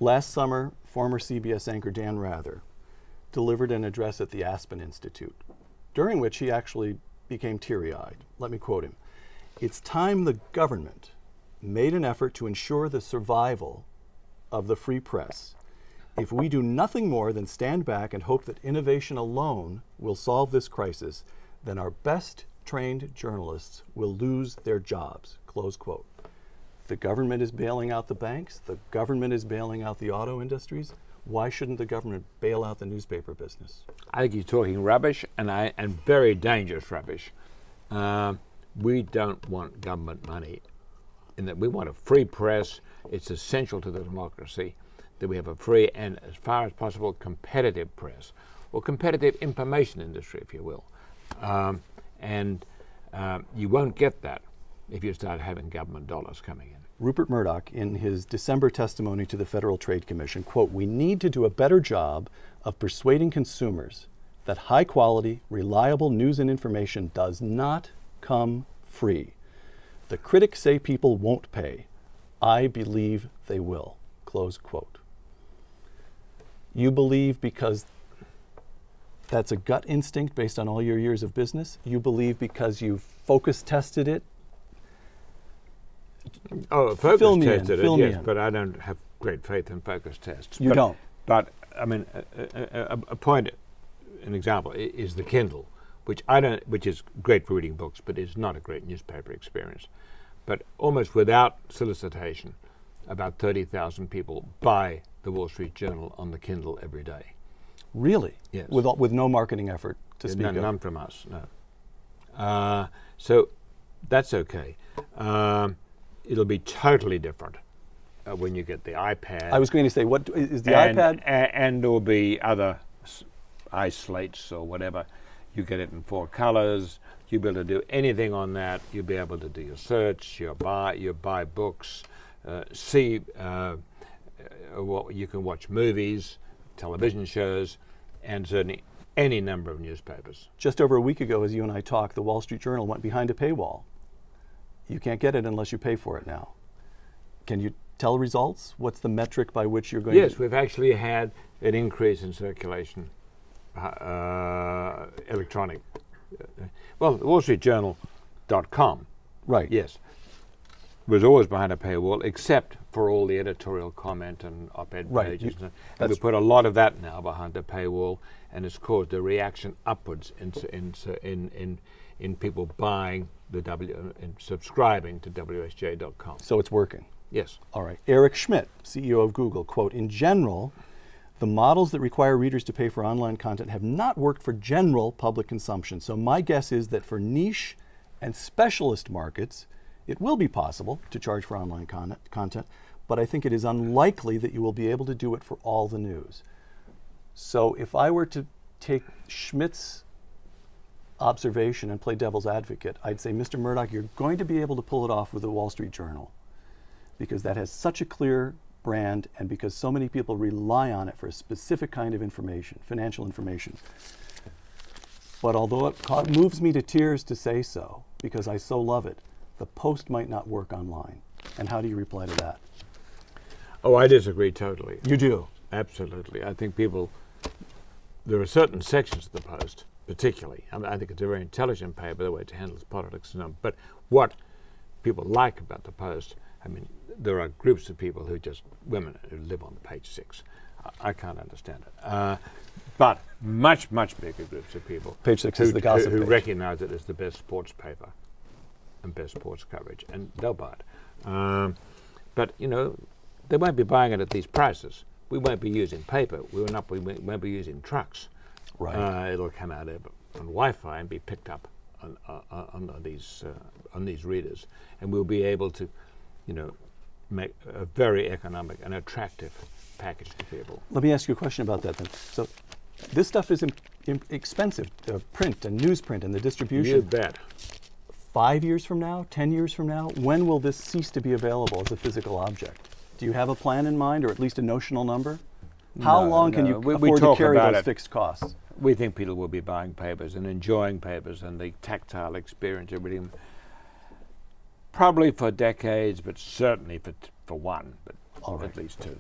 Last summer, former CBS anchor Dan Rather delivered an address at the Aspen Institute, during which he actually became teary-eyed. Let me quote him. "It's time the government made an effort to ensure the survival of the free press. If we do nothing more than stand back and hope that innovation alone will solve this crisis, then our best trained journalists will lose their jobs," close quote. The government is bailing out the banks. The government is bailing out the auto industries. Why shouldn't the government bail out the newspaper business? I think he's talking rubbish, and very dangerous rubbish. We don't want government money. In that we want a free press. It's essential to the democracy that we have a free and, as far as possible, competitive press, or competitive information industry, if you will. You won't get that if you start having government dollars coming in. Rupert Murdoch, in his December testimony to the Federal Trade Commission, quote, "We need to do a better job of persuading consumers that high-quality, reliable news and information does not come free. The critics say people won't pay. I believe they will," close quote. You believe because that's a gut instinct based on all your years of business? You believe because you focus tested it? Oh, focus tested it, yes, but I don't have great faith in focus tests. You don't? But, I mean, a point, an example, is the Kindle, which is great for reading books, but is not a great newspaper experience. But almost without solicitation, about 30,000 people buy the Wall Street Journal on the Kindle every day. Really? Yes. With no marketing effort to speak of? None from us, no. So that's okay. It'll be totally different when you get the iPad. I was going to say, what is the iPad? And there will be other iSlates or whatever. You get it in 4 colors. You'll be able to do anything on that. You'll be able to do your search, you buy books, you can watch movies, television shows, and certainly any number of newspapers. Just over a week ago, as you and I talked, the Wall Street Journal went behind a paywall. You can't get it unless you pay for it now. Can you tell results? What's the metric by which you're going to? Yes, we've actually had an increase in circulation, electronic. Well, WallStreetJournal.com. Right. Yes. Was always behind a paywall, except for all the editorial comment and op-ed pages. And we put a lot of that now behind a paywall, and it's caused a reaction upwards in people buying and subscribing to WSJ.com. So it's working. Yes. All right. Eric Schmidt, CEO of Google, quote, "In general, the models that require readers to pay for online content have not worked for general public consumption. So my guess is that for niche and specialist markets, it will be possible to charge for online content, but I think it is unlikely that you will be able to do it for all the news." So if I were to take Schmidt's observation and play devil's advocate, I'd say, Mr. Murdoch, you're going to be able to pull it off with the Wall Street Journal, because that has such a clear brand and because so many people rely on it for a specific kind of information, financial information. But although it moves me to tears to say so, because I so love it, the Post might not work online. And how do you reply to that? Oh, I disagree totally. You do? Absolutely. I think there are certain sections of the Post, particularly. I think it's a very intelligent paper, the way it handles politics and so on. But what people like about the Post, I mean, there are groups of people women who live on page 6. I can't understand it. But much, much bigger groups of people. Page 6 is the gossip who page. recognize it as the best sports paper and best sports coverage, and they'll buy it. But, you know, they won't be buying it at these prices. We won't be using paper. We won't be using trucks. Right. It'll come out on Wi-Fi and be picked up on these readers, and we'll be able to, you know, make a very economic and attractive package to people. Let me ask you a question about that then. So this stuff is expensive, print and newsprint and the distribution. You bet. 5 years from now, 10 years from now, when will this cease to be available as a physical object? Do you have a plan in mind, or at least a notional number? How long can you afford to carry those fixed costs? We think people will be buying papers and enjoying papers and the tactile experience of reading them. Probably for decades, but certainly for one, but at least 2.